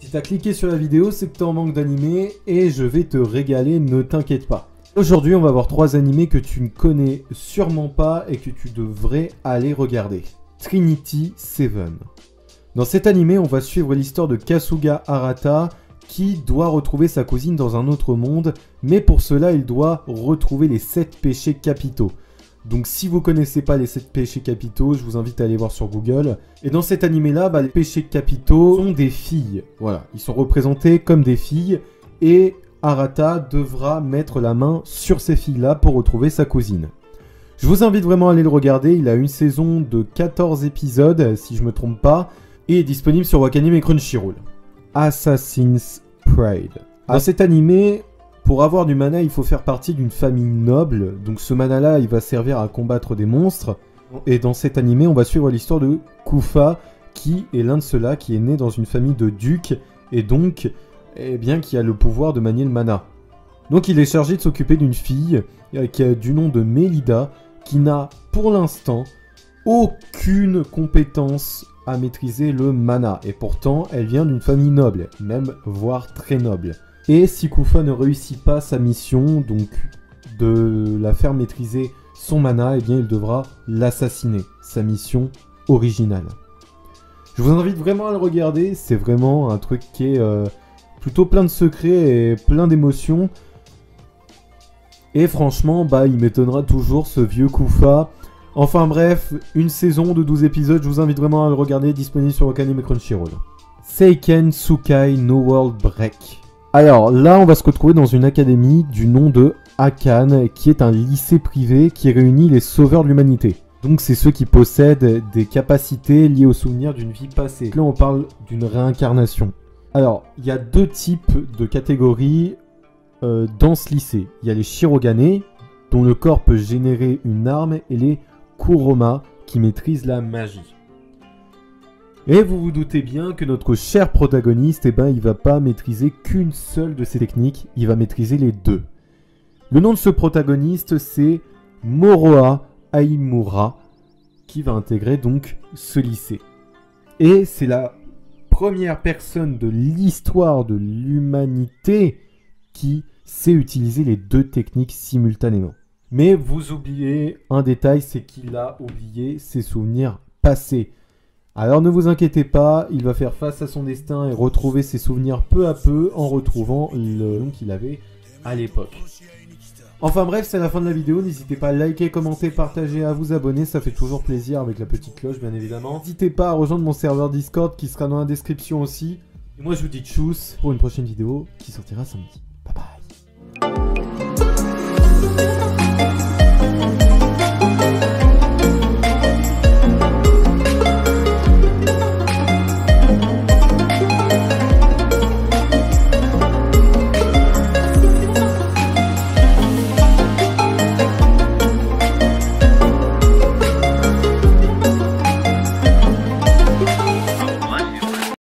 Si t'as cliqué sur la vidéo, c'est que t'es en manque d'animés et je vais te régaler, ne t'inquiète pas. Aujourd'hui, on va voir 3 animés que tu ne connais sûrement pas et que tu devrais aller regarder. Trinity Seven. Dans cet animé, on va suivre l'histoire de Kasuga Arata qui doit retrouver sa cousine dans un autre monde, mais pour cela, il doit retrouver les 7 péchés capitaux. Donc si vous connaissez pas les 7 péchés capitaux, je vous invite à aller voir sur Google. Et dans cet animé-là, les péchés capitaux sont des filles. Voilà, ils sont représentés comme des filles et Arata devra mettre la main sur ces filles-là pour retrouver sa cousine. Je vous invite vraiment à aller le regarder, il a une saison de 14 épisodes, si je me trompe pas, et est disponible sur Wakanim et Crunchyroll. Assassin's Pride. Dans cet animé, pour avoir du mana, il faut faire partie d'une famille noble, donc ce mana-là, il va servir à combattre des monstres. Et dans cet animé, on va suivre l'histoire de Kufa, qui est l'un de ceux-là, qui est né dans une famille de ducs, et donc, eh bien, qui a le pouvoir de manier le mana. Donc il est chargé de s'occuper d'une fille, qui a du nom de Melida, qui n'a, pour l'instant, aucune compétence à maîtriser le mana. Et pourtant, elle vient d'une famille noble, même voire très noble. Et si Kufa ne réussit pas sa mission, donc de la faire maîtriser son mana, eh bien il devra l'assassiner, sa mission originale. Je vous invite vraiment à le regarder, c'est vraiment un truc qui est plutôt plein de secrets et plein d'émotions. Et franchement, il m'étonnera toujours ce vieux Kufa. Enfin bref, une saison de 12 épisodes, je vous invite vraiment à le regarder, disponible sur Wakanim et Crunchyroll. Seiken Tsukai no World Break. Alors là, on va se retrouver dans une académie du nom de Akan, qui est un lycée privé qui réunit les sauveurs de l'humanité. Donc c'est ceux qui possèdent des capacités liées au souvenir d'une vie passée. Là, on parle d'une réincarnation. Alors, il y a 2 types de catégories dans ce lycée. Il y a les Shirogane, dont le corps peut générer une arme, et les Kuroma, qui maîtrisent la magie. Et vous vous doutez bien que notre cher protagoniste, il va pas maîtriser qu'une seule de ces techniques, il va maîtriser les 2. Le nom de ce protagoniste, c'est Moroha Aimura, qui va intégrer donc ce lycée. Et c'est la première personne de l'histoire de l'humanité qui sait utiliser les 2 techniques simultanément. Mais vous oubliez un détail, c'est qu'il a oublié ses souvenirs passés. Alors ne vous inquiétez pas, il va faire face à son destin et retrouver ses souvenirs peu à peu en retrouvant le nom qu'il avait à l'époque. Enfin bref, c'est la fin de la vidéo, n'hésitez pas à liker, commenter, partager, à vous abonner, ça fait toujours plaisir avec la petite cloche bien évidemment. N'hésitez pas à rejoindre mon serveur Discord qui sera dans la description aussi. Et moi je vous dis tchuss pour une prochaine vidéo qui sortira samedi. Bye bye.